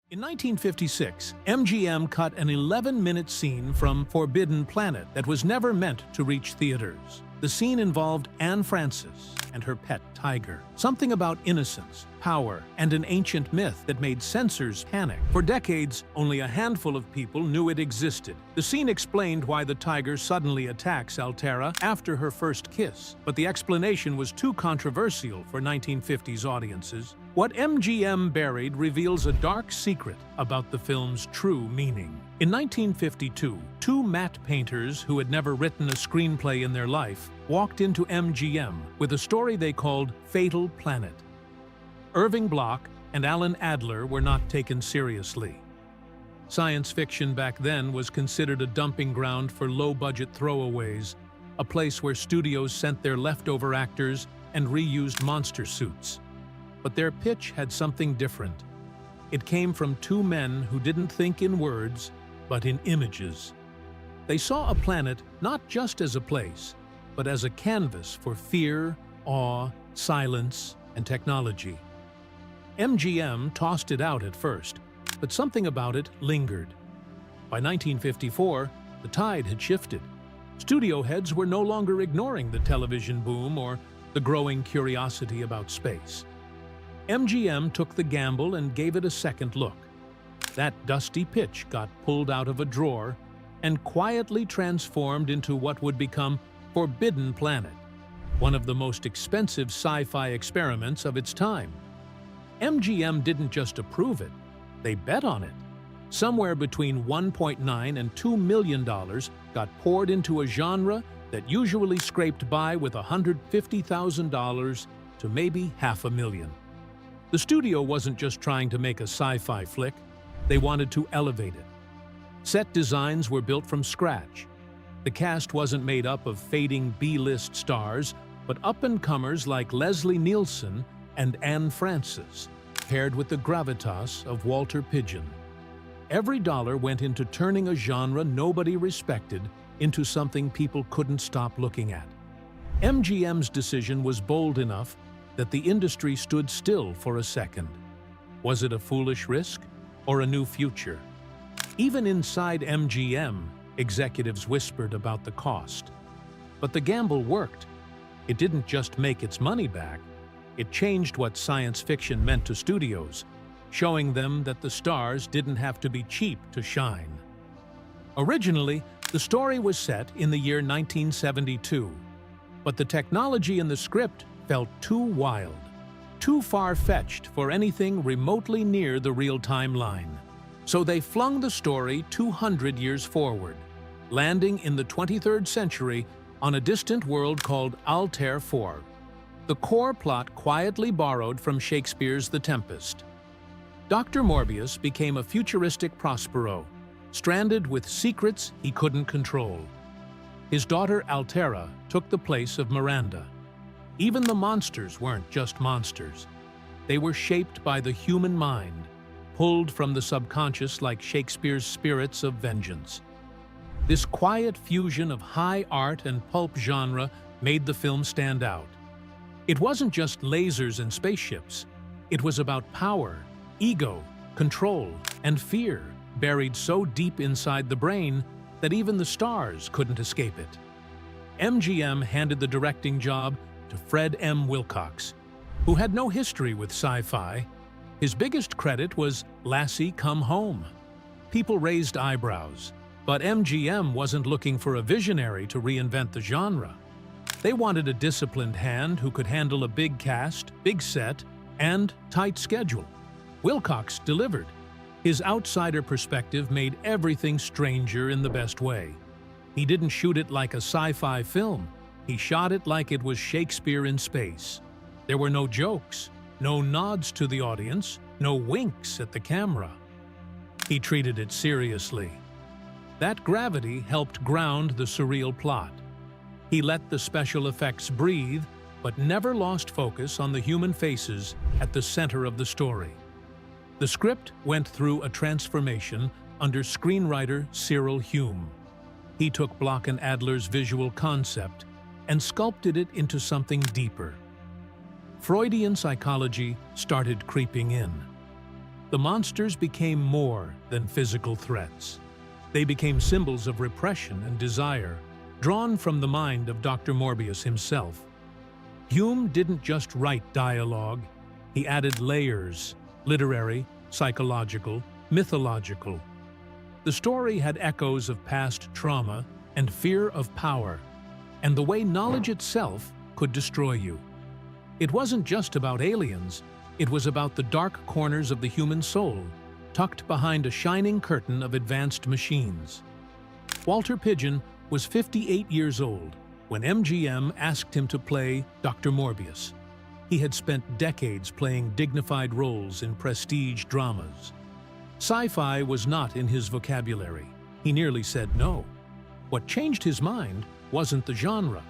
In 1956, MGM cut an 11-minute scene from Forbidden Planet that was never meant to reach theaters. The scene involved Anne Francis and her pet tiger. Something about innocence, power, and an ancient myth that made censors panic. For decades, only a handful of people knew it existed. The scene explained why the tiger suddenly attacks Altera after her first kiss, but the explanation was too controversial for 1950s audiences. What MGM buried reveals a dark secret about the film's true meaning. In 1952, two matte painters who had never written a screenplay in their life walked into MGM with a story they called Fatal Planet. Irving Bloch and Alan Adler were not taken seriously. Science fiction back then was considered a dumping ground for low-budget throwaways, a place where studios sent their leftover actors and reused monster suits. But their pitch had something different. It came from two men who didn't think in words, but in images. They saw a planet not just as a place, but as a canvas for fear, awe, silence, and technology. MGM tossed it out at first, but something about it lingered. By 1954, the tide had shifted. Studio heads were no longer ignoring the television boom or the growing curiosity about space. MGM took the gamble and gave it a second look. That dusty pitch got pulled out of a drawer and quietly transformed into what would become Forbidden Planet, one of the most expensive sci-fi experiments of its time. MGM didn't just approve it, they bet on it. Somewhere between $1.9 and $2 million got poured into a genre that usually scraped by with $150,000 to maybe $500,000. The studio wasn't just trying to make a sci-fi flick, they wanted to elevate it. Set designs were built from scratch. The cast wasn't made up of fading B-list stars, but up-and-comers like Leslie Nielsen and Anne Francis, paired with the gravitas of Walter Pidgeon. Every dollar went into turning a genre nobody respected into something people couldn't stop looking at. MGM's decision was bold enough that the industry stood still for a second. Was it a foolish risk or a new future? Even inside MGM, executives whispered about the cost. But the gamble worked. It didn't just make its money back, it changed what science fiction meant to studios, showing them that the stars didn't have to be cheap to shine. Originally, the story was set in the year 1972, but the technology in the script felt too wild, too far-fetched for anything remotely near the real-time line. So they flung the story 200 years forward, landing in the 23rd century on a distant world called Altair 4. The core plot quietly borrowed from Shakespeare's The Tempest. Dr. Morbius became a futuristic Prospero, stranded with secrets he couldn't control. His daughter Altera took the place of Miranda. Even the monsters weren't just monsters. They were shaped by the human mind, pulled from the subconscious like Shakespeare's spirits of vengeance. This quiet fusion of high art and pulp genre made the film stand out. It wasn't just lasers and spaceships. It was about power, ego, control, and fear buried so deep inside the brain that even the stars couldn't escape it. MGM handed the directing job to Fred M. Wilcox, who had no history with sci-fi. His biggest credit was Lassie Come Home. People raised eyebrows, but MGM wasn't looking for a visionary to reinvent the genre. They wanted a disciplined hand who could handle a big cast, big set, and tight schedule. Wilcox delivered. His outsider perspective made everything stranger in the best way. He didn't shoot it like a sci-fi film. He shot it like it was Shakespeare in space. There were no jokes, no nods to the audience, no winks at the camera. He treated it seriously. That gravity helped ground the surreal plot. He let the special effects breathe, but never lost focus on the human faces at the center of the story. The script went through a transformation under screenwriter Cyril Hume. He took Bloch and Adler's visual concept and sculpted it into something deeper. Freudian psychology started creeping in. the monsters became more than physical threats. They became symbols of repression and desire, drawn from the mind of Dr. Morbius himself. Hume didn't just write dialogue, he added layers: literary, psychological, mythological. The story had echoes of past trauma and fear of power, and the way knowledge itself could destroy you. It wasn't just about aliens, it was about the dark corners of the human soul, tucked behind a shining curtain of advanced machines. Walter Pidgeon was 58 years old when MGM asked him to play Dr. Morbius. He had spent decades playing dignified roles in prestige dramas. Sci-fi was not in his vocabulary. He nearly said no. What changed his mind wasn't the genre.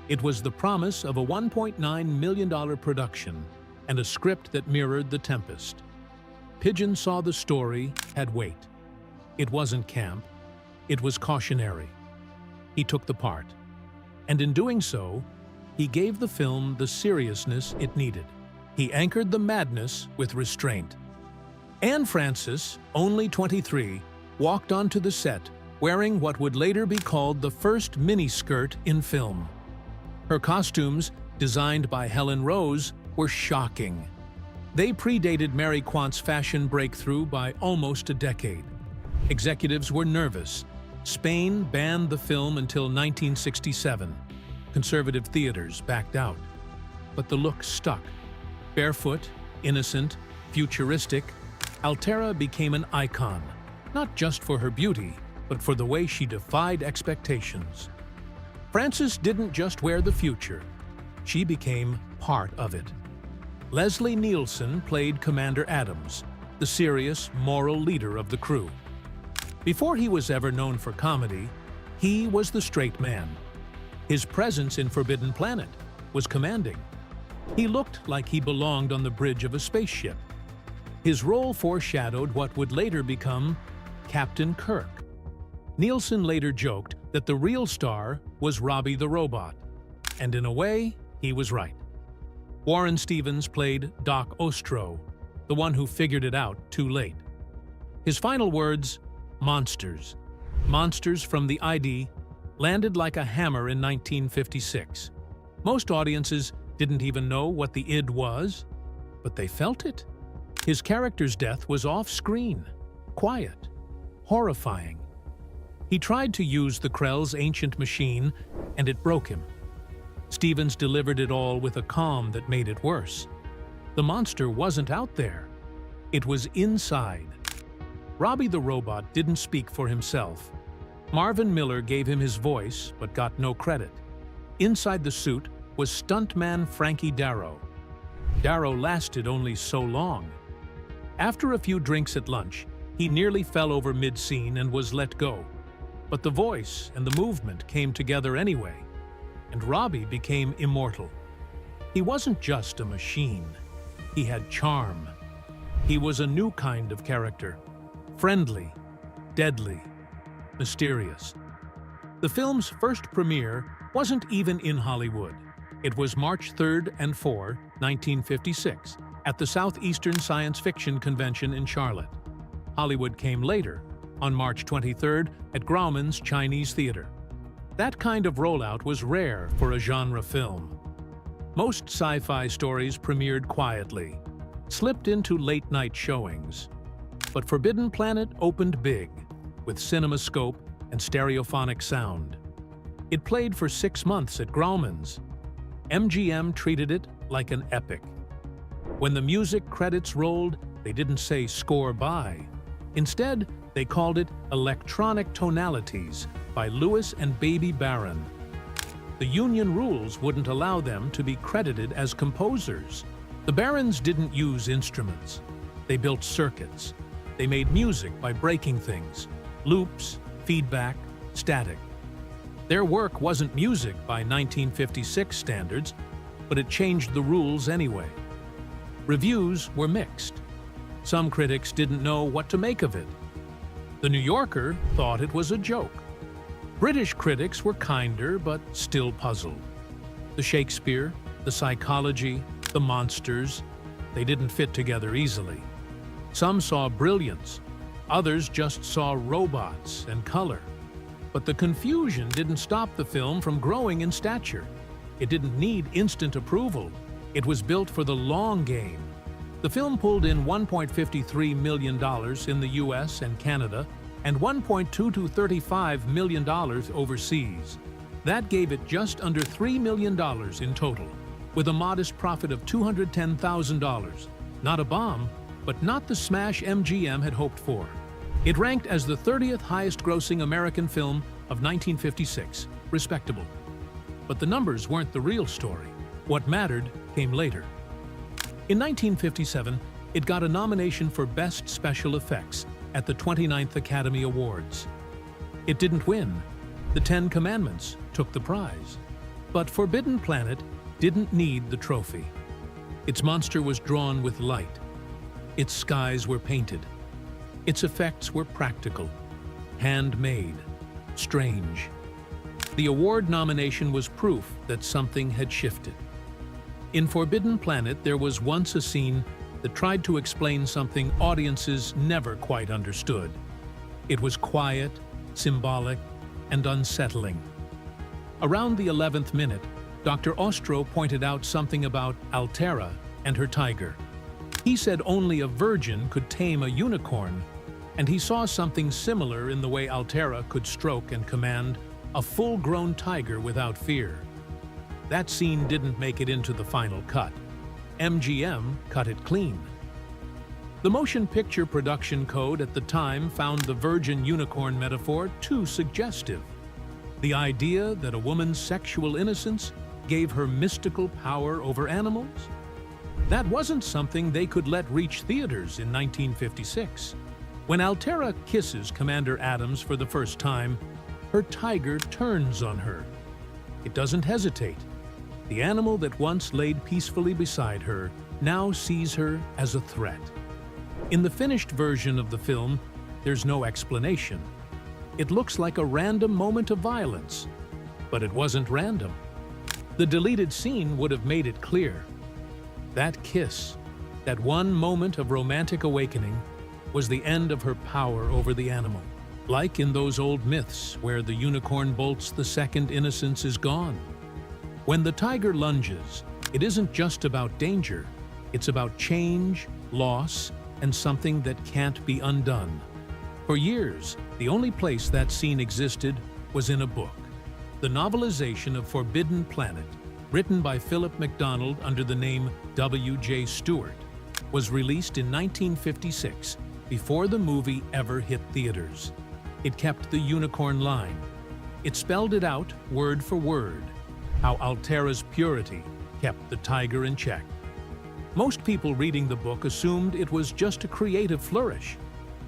It was the promise of a $1.9 million production and a script that mirrored The Tempest. Pidgeon saw the story had weight. It wasn't camp, it was cautionary. He took the part, and in doing so, he gave the film the seriousness it needed. He anchored the madness with restraint. Anne Francis, only 23, walked onto the set wearing what would later be called the first miniskirt in film. Her costumes, designed by Helen Rose, were shocking. They predated Mary Quant's fashion breakthrough by almost a decade. Executives were nervous. Spain banned the film until 1967. Conservative theaters backed out. But the look stuck. Barefoot, innocent, futuristic, Altera became an icon, not just for her beauty, but for the way she defied expectations. Frances didn't just wear the future, she became part of it. Leslie Nielsen played Commander Adams, the serious, moral leader of the crew. Before he was ever known for comedy, he was the straight man. His presence in Forbidden Planet was commanding. He looked like he belonged on the bridge of a spaceship. His role foreshadowed what would later become Captain Kirk. Nielsen later joked that the real star was Robby the robot, and in a way, he was right. Warren Stevens played Doc Ostro, the one who figured it out too late. His final words, "Monsters. Monsters from the ID," landed like a hammer in 1956. Most audiences didn't even know what the id was, but they felt it. His character's death was off-screen, quiet, horrifying. He tried to use the Krell's ancient machine, and it broke him. Stevens delivered it all with a calm that made it worse. The monster wasn't out there. It was inside. Robby the robot didn't speak for himself. Marvin Miller gave him his voice, but got no credit. Inside the suit was stuntman Frankie Darro. Darro lasted only so long. After a few drinks at lunch, he nearly fell over mid-scene and was let go. But the voice and the movement came together anyway, and Robby became immortal. He wasn't just a machine. He had charm. He was a new kind of character. Friendly, deadly, mysterious. The film's first premiere wasn't even in Hollywood. It was March 3rd and 4, 1956, at the Southeastern Science Fiction Convention in Charlotte. Hollywood came later, on March 23rd at Grauman's Chinese Theater. That kind of rollout was rare for a genre film. Most sci-fi stories premiered quietly, slipped into late-night showings. But Forbidden Planet opened big, with CinemaScope and stereophonic sound. It played for 6 months at Grauman's. MGM treated it like an epic. When the music credits rolled, they didn't say "score by." Instead, they called it Electronic Tonalities by Lewis and Baby Baron. The union rules wouldn't allow them to be credited as composers. The Barons didn't use instruments. They built circuits. They made music by breaking things: loops, feedback, static. Their work wasn't music by 1956 standards, but it changed the rules anyway. Reviews were mixed. Some critics didn't know what to make of it. The New Yorker thought it was a joke. British critics were kinder, but still puzzled. The Shakespeare, the psychology, the monsters, they didn't fit together easily. Some saw brilliance, others just saw robots and color. But the confusion didn't stop the film from growing in stature. It didn't need instant approval. It was built for the long game. The film pulled in $1.53 million in the US and Canada and $1.2235 million overseas. That gave it just under $3 million in total, with a modest profit of $210,000. Not a bomb, but not the smash MGM had hoped for. It ranked as the 30th highest-grossing American film of 1956, respectable. But the numbers weren't the real story. What mattered came later. In 1957, it got a nomination for Best Special Effects at the 29th Academy Awards. It didn't win. The Ten Commandments took the prize. But Forbidden Planet didn't need the trophy. Its monster was drawn with light. Its skies were painted. Its effects were practical, handmade, strange. The award nomination was proof that something had shifted. In Forbidden Planet, there was once a scene that tried to explain something audiences never quite understood. It was quiet, symbolic, and unsettling. Around the 11th minute, Dr. Ostro pointed out something about Altera and her tiger. He said only a virgin could tame a unicorn, and he saw something similar in the way Altera could stroke and command a full-grown tiger without fear. That scene didn't make it into the final cut. MGM cut it clean. The motion picture production code at the time found the virgin unicorn metaphor too suggestive. The idea that a woman's sexual innocence gave her mystical power over animals? That wasn't something they could let reach theaters in 1956. When Altera kisses Commander Adams for the first time, her tiger turns on her. It doesn't hesitate. The animal that once laid peacefully beside her now sees her as a threat. In the finished version of the film, there's no explanation. It looks like a random moment of violence, but it wasn't random. The deleted scene would have made it clear. That kiss, that one moment of romantic awakening, was the end of her power over the animal. Like in those old myths where the unicorn bolts the second innocence is gone. When the tiger lunges, it isn't just about danger. It's about change, loss, and something that can't be undone. For years, the only place that scene existed was in a book. The novelization of Forbidden Planet, written by Philip MacDonald under the name W.J. Stewart, was released in 1956, before the movie ever hit theaters. It kept the unicorn line. It spelled it out word for word, how Altera's purity kept the tiger in check. Most people reading the book assumed it was just a creative flourish.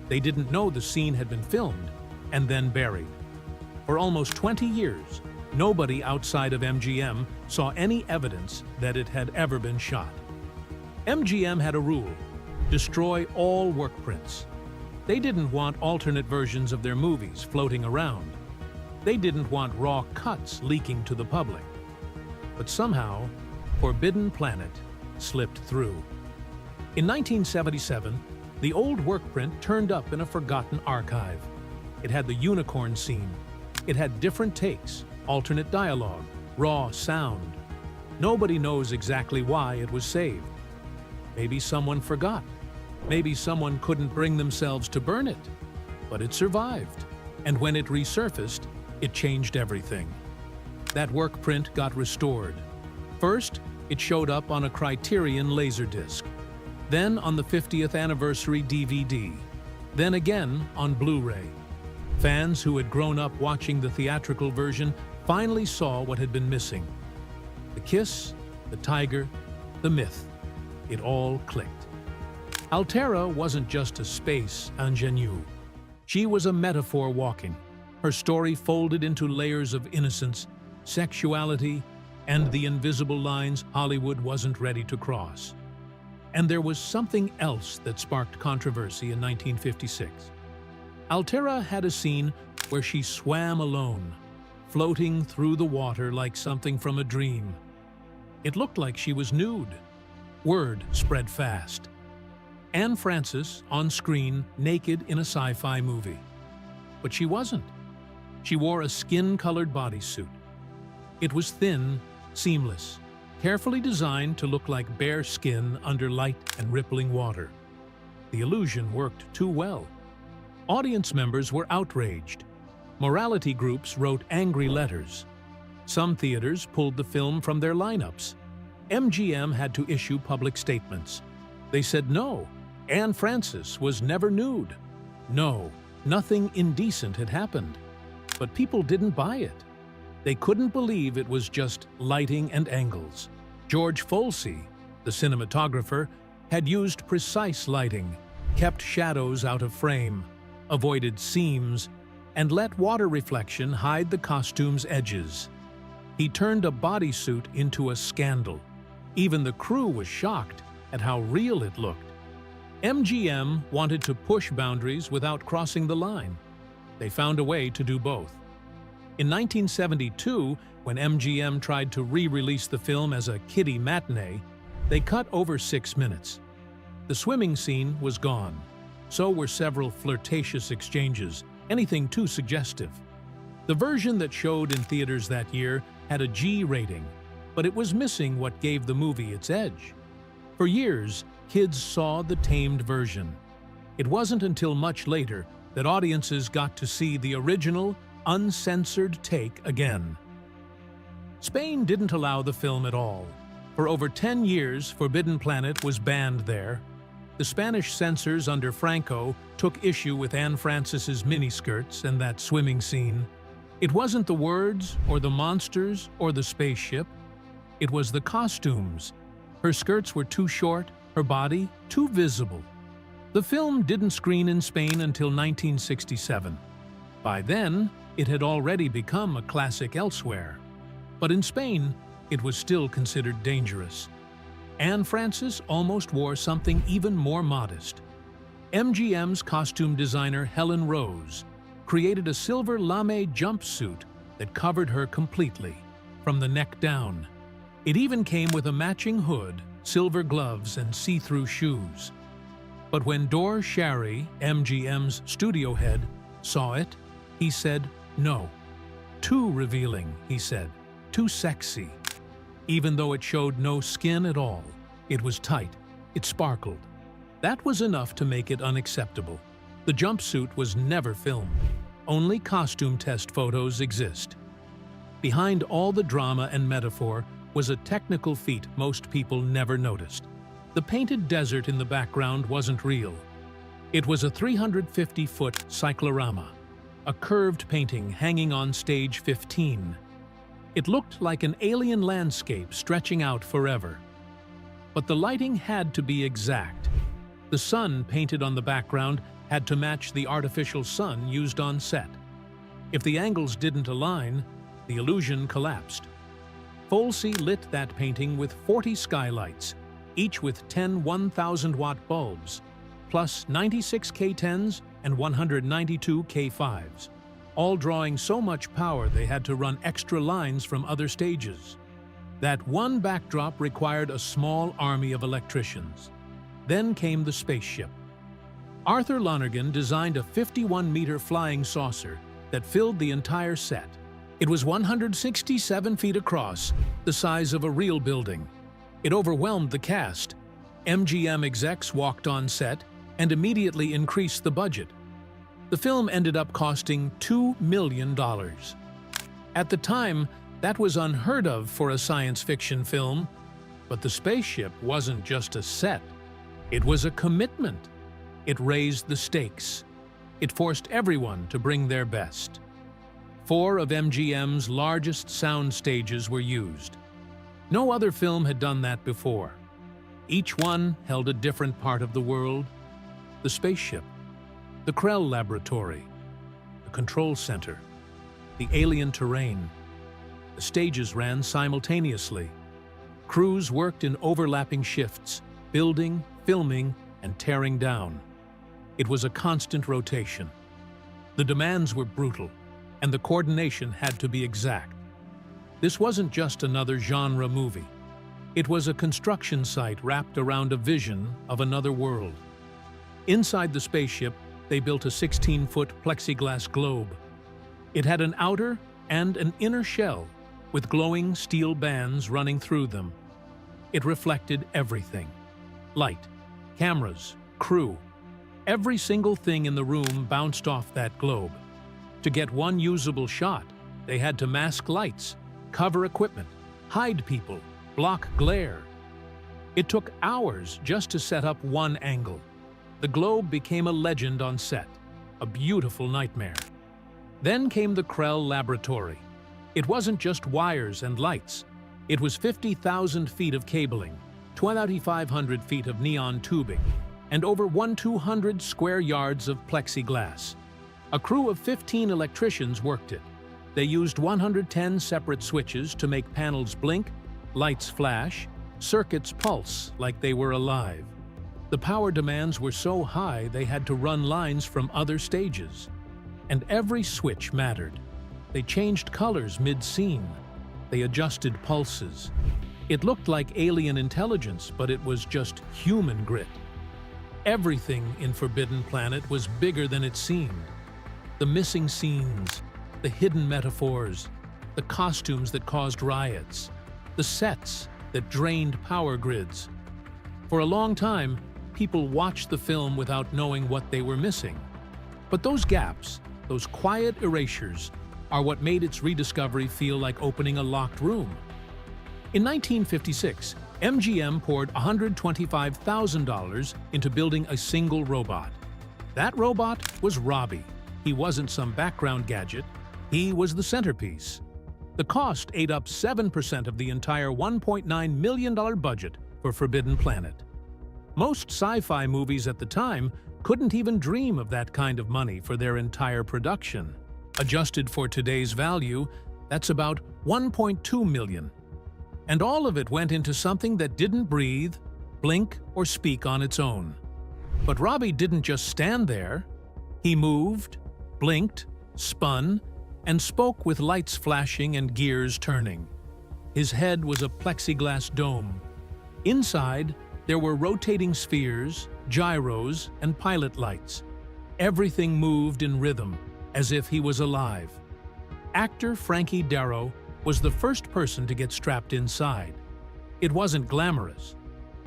They didn't know the scene had been filmed and then buried. For almost 20 years, nobody outside of MGM saw any evidence that it had ever been shot. MGM had a rule: destroy all work prints. They didn't want alternate versions of their movies floating around. They didn't want raw cuts leaking to the public. But somehow, Forbidden Planet slipped through. In 1977, the old work print turned up in a forgotten archive. It had the unicorn scene. It had different takes, alternate dialogue, raw sound. Nobody knows exactly why it was saved. Maybe someone forgot. Maybe someone couldn't bring themselves to burn it. But it survived. And when it resurfaced, it changed everything. That work print got restored. First, it showed up on a Criterion Laserdisc. Then on the 50th anniversary DVD. Then again on Blu-ray. Fans who had grown up watching the theatrical version finally saw what had been missing. The kiss, the tiger, the myth. It all clicked. Altera wasn't just a space ingenue. She was a metaphor walking. Her story folded into layers of innocence, sexuality, and the invisible lines Hollywood wasn't ready to cross. And there was something else that sparked controversy in 1956. Altera had a scene where she swam alone, floating through the water like something from a dream. It looked like she was nude. Word spread fast. Anne Francis on screen naked in a sci-fi movie. But she wasn't. She wore a skin-colored bodysuit. It was thin, seamless, carefully designed to look like bare skin under light and rippling water. The illusion worked too well. Audience members were outraged. Morality groups wrote angry letters. Some theaters pulled the film from their lineups. MGM had to issue public statements. They said no, Anne Francis was never nude. No, nothing indecent had happened. But people didn't buy it. They couldn't believe it was just lighting and angles. George Folsey, the cinematographer, had used precise lighting, kept shadows out of frame, avoided seams, and let water reflection hide the costume's edges. He turned a bodysuit into a scandal. Even the crew was shocked at how real it looked. MGM wanted to push boundaries without crossing the line. They found a way to do both. In 1972, when MGM tried to re-release the film as a kiddie matinee, they cut over 6 minutes. The swimming scene was gone. So were several flirtatious exchanges, anything too suggestive. The version that showed in theaters that year had a G rating, but it was missing what gave the movie its edge. For years, kids saw the tamed version. It wasn't until much later that audiences got to see the original, uncensored take again. Spain didn't allow the film at all. For over 10 years, Forbidden Planet was banned there. The Spanish censors under Franco took issue with Anne Francis's miniskirts and that swimming scene. It wasn't the words, or the monsters, or the spaceship. It was the costumes. Her skirts were too short, her body too visible. The film didn't screen in Spain until 1967. By then, it had already become a classic elsewhere. But in Spain, it was still considered dangerous. Anne Francis almost wore something even more modest. MGM's costume designer Helen Rose created a silver lame jumpsuit that covered her completely, from the neck down. It even came with a matching hood, silver gloves, and see-through shoes. But when Dor Shari, MGM's studio head, saw it, he said no. Too revealing, he said, too sexy. Even though it showed no skin at all, it was tight, it sparkled. That was enough to make it unacceptable. The jumpsuit was never filmed. Only costume test photos exist. Behind all the drama and metaphor was a technical feat most people never noticed. The painted desert in the background wasn't real. It was a 350-foot cyclorama, a curved painting hanging on stage 15. It looked like an alien landscape stretching out forever. But the lighting had to be exact. The sun painted on the background had to match the artificial sun used on set. If the angles didn't align, the illusion collapsed. Folsey lit that painting with 40 skylights, each with 10 1,000-watt bulbs, plus 96 K10s and 192 K5s, all drawing so much power they had to run extra lines from other stages. That one backdrop required a small army of electricians. Then came the spaceship. Arthur Lonergan designed a 51-meter flying saucer that filled the entire set. It was 167 feet across, the size of a real building. It overwhelmed the cast. MGM execs walked on set and immediately increased the budget. The film ended up costing $2 million. At the time, that was unheard of for a science fiction film, but the spaceship wasn't just a set. It was a commitment. It raised the stakes. It forced everyone to bring their best. 4 of MGM's largest sound stages were used. No other film had done that before. Each one held a different part of the world: the spaceship, the Krell laboratory, the control center, the alien terrain. The stages ran simultaneously. Crews worked in overlapping shifts, building, filming, and tearing down. It was a constant rotation. The demands were brutal, and the coordination had to be exact. This wasn't just another genre movie. It was a construction site wrapped around a vision of another world. Inside the spaceship, they built a 16-foot plexiglass globe. It had an outer and an inner shell with glowing steel bands running through them. It reflected everything: light, cameras, crew. Every single thing in the room bounced off that globe. To get one usable shot, they had to mask lights, cover equipment, hide people, block glare. It took hours just to set up one angle. The globe became a legend on set, a beautiful nightmare. Then came the Krell laboratory. It wasn't just wires and lights. It was 50,000 feet of cabling, 2,500 feet of neon tubing, and over 1,200 square yards of plexiglass. A crew of 15 electricians worked it. They used 110 separate switches to make panels blink, lights flash, circuits pulse like they were alive. The power demands were so high they had to run lines from other stages. And every switch mattered. They changed colors mid-scene. They adjusted pulses. It looked like alien intelligence, but it was just human grit. Everything in Forbidden Planet was bigger than it seemed. The missing scenes, the hidden metaphors, the costumes that caused riots, the sets that drained power grids. For a long time, people watched the film without knowing what they were missing. But those gaps, those quiet erasures, are what made its rediscovery feel like opening a locked room. In 1956, MGM poured $125,000 into building a single robot. That robot was Robby. He wasn't some background gadget. He was the centerpiece. The cost ate up 7% of the entire $1.9 million budget for Forbidden Planet. Most sci-fi movies at the time couldn't even dream of that kind of money for their entire production. Adjusted for today's value, that's about $1.2 million. And all of it went into something that didn't breathe, blink, or speak on its own. But Robby didn't just stand there. He moved, blinked, spun, and spoke with lights flashing and gears turning. His head was a plexiglass dome. Inside, there were rotating spheres, gyros, and pilot lights. Everything moved in rhythm, as if he was alive. Actor Frankie Darro was the first person to get strapped inside. It wasn't glamorous.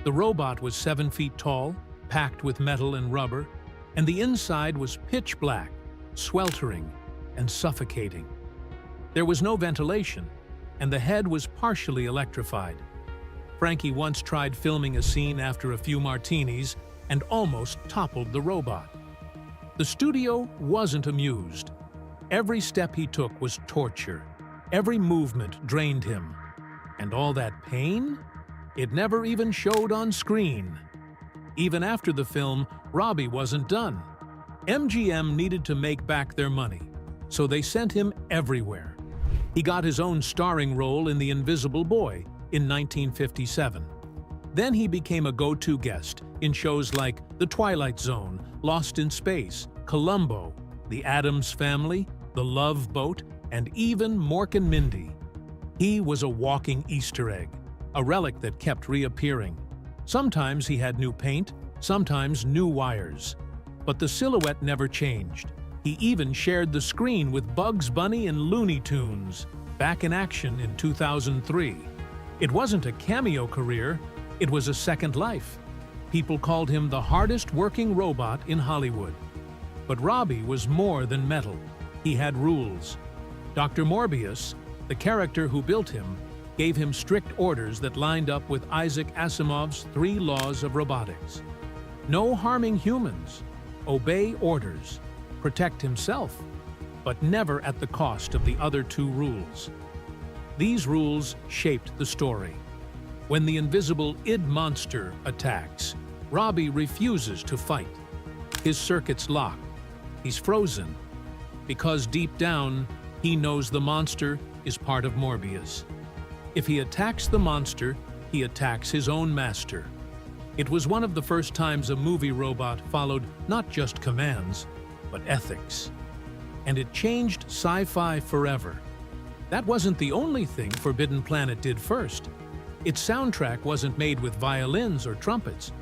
The robot was 7 feet tall, packed with metal and rubber, and the inside was pitch black, sweltering, and suffocating. There was no ventilation, and the head was partially electrified. Frankie once tried filming a scene after a few martinis and almost toppled the robot. The studio wasn't amused. Every step he took was torture. Every movement drained him. And all that pain? It never even showed on screen. Even after the film, Robby wasn't done. MGM needed to make back their money, so they sent him everywhere. He got his own starring role in The Invisible Boy in 1957. Then he became a go-to guest in shows like The Twilight Zone, Lost in Space, Columbo, The Addams Family, The Love Boat, and even Mork and Mindy. He was a walking Easter egg, a relic that kept reappearing. Sometimes he had new paint, sometimes new wires. But the silhouette never changed. He even shared the screen with Bugs Bunny and Looney Tunes, back in action in 2003. It wasn't a cameo career, it was a second life. People called him the hardest working robot in Hollywood. But Robby was more than metal. He had rules. Dr. Morbius, the character who built him, gave him strict orders that lined up with Isaac Asimov's 3 laws of robotics. No harming humans, obey orders, protect himself, but never at the cost of the other 2 rules. These rules shaped the story. When the invisible id monster attacks, Robby refuses to fight. His circuits lock. He's frozen. Because deep down, he knows the monster is part of Morbius. If he attacks the monster, he attacks his own master. It was one of the first times a movie robot followed not just commands, but ethics. And it changed sci-fi forever. That wasn't the only thing Forbidden Planet did first. Its soundtrack wasn't made with violins or trumpets.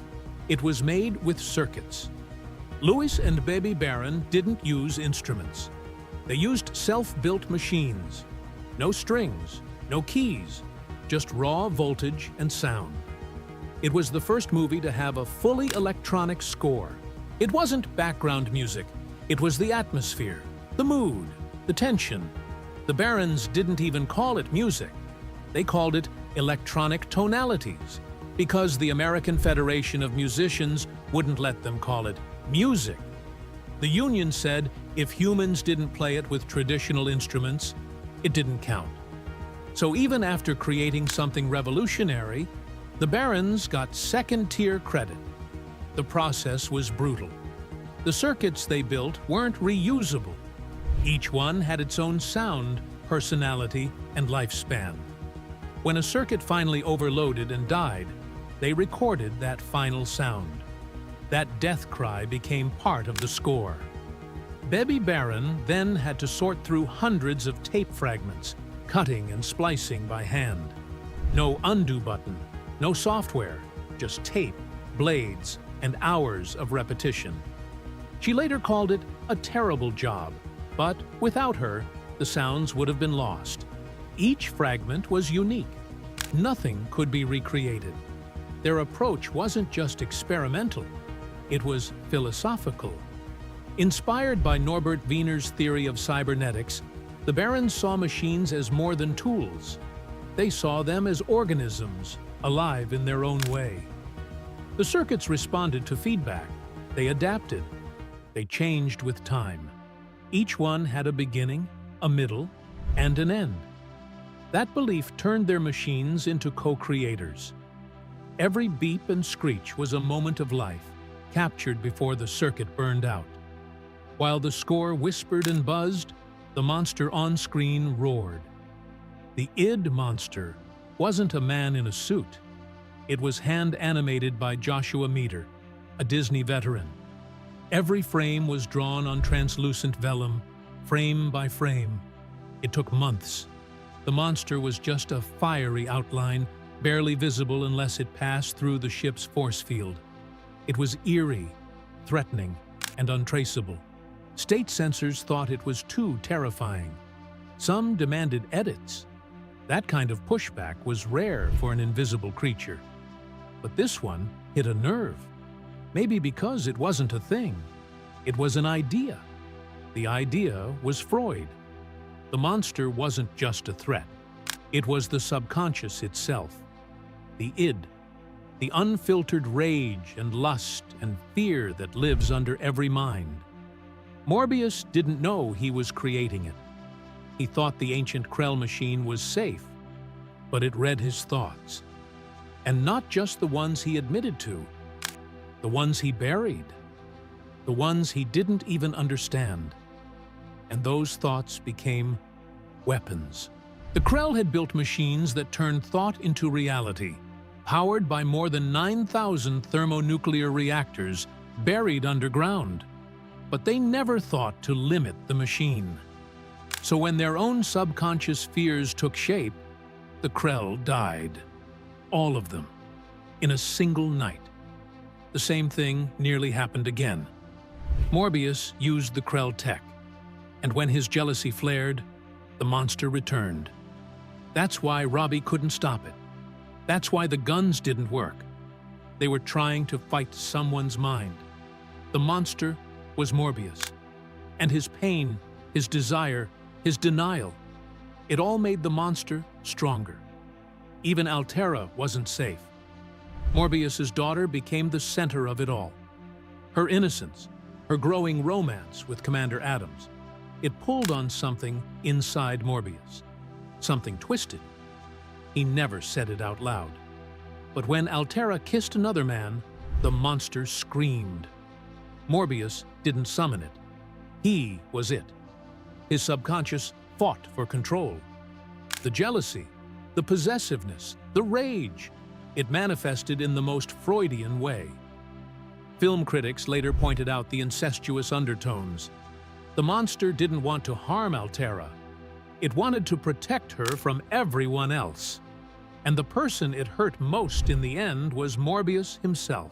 It was made with circuits. Louis and Baby Baron didn't use instruments. They used self-built machines. No strings, no keys, just raw voltage and sound. It was the first movie to have a fully electronic score. It wasn't background music. It was the atmosphere, the mood, the tension. The Barons didn't even call it music. They called it electronic tonalities, because the American Federation of Musicians wouldn't let them call it music. The union said if humans didn't play it with traditional instruments, it didn't count. So even after creating something revolutionary, the Barons got second-tier credit. The process was brutal. The circuits they built weren't reusable. Each one had its own sound, personality, and lifespan. When a circuit finally overloaded and died, they recorded that final sound. That death cry became part of the score. Baby Baron then had to sort through hundreds of tape fragments, cutting and splicing by hand. No undo button, no software, just tape, blades, and hours of repetition. She later called it a terrible job, but without her, the sounds would have been lost. Each fragment was unique. Nothing could be recreated. Their approach wasn't just experimental, it was philosophical. Inspired by Norbert Wiener's theory of cybernetics, the Barons saw machines as more than tools. They saw them as organisms, alive in their own way. The circuits responded to feedback. They adapted. They changed with time. Each one had a beginning, a middle, and an end. That belief turned their machines into co-creators. Every beep and screech was a moment of life, captured before the circuit burned out. While the score whispered and buzzed, the monster on screen roared. The id monster wasn't a man in a suit. It was hand-animated by Joshua Meador, a Disney veteran. Every frame was drawn on translucent vellum, frame by frame. It took months. The monster was just a fiery outline, barely visible unless it passed through the ship's force field. It was eerie, threatening, and untraceable. State censors thought it was too terrifying. Some demanded edits. That kind of pushback was rare for an invisible creature. But this one hit a nerve. Maybe because it wasn't a thing. It was an idea. The idea was Freud. The monster wasn't just a threat. It was the subconscious itself. The id. The unfiltered rage and lust and fear that lives under every mind. Morbius didn't know he was creating it. He thought the ancient Krell machine was safe, but it read his thoughts. And not just the ones he admitted to, the ones he buried, the ones he didn't even understand. And those thoughts became weapons. The Krell had built machines that turned thought into reality, powered by more than 9,000 thermonuclear reactors buried underground. But they never thought to limit the machine. So when their own subconscious fears took shape, the Krell died. All of them. In a single night. The same thing nearly happened again. Morbius used the Krell tech, and when his jealousy flared, the monster returned. That's why Robby couldn't stop it. That's why the guns didn't work. They were trying to fight someone's mind. The monster was Morbius. And his pain, his desire, his denial, it all made the monster stronger. Even Altera wasn't safe. Morbius's daughter became the center of it all. Her innocence, her growing romance with Commander Adams, it pulled on something inside Morbius. Something twisted. He never said it out loud. But when Altera kissed another man, the monster screamed. Morbius didn't summon it. He was it. His subconscious fought for control. The jealousy, the possessiveness, the rage, it manifested in the most Freudian way. Film critics later pointed out the incestuous undertones. The monster didn't want to harm Altera. It wanted to protect her from everyone else. And the person it hurt most in the end was Morbius himself.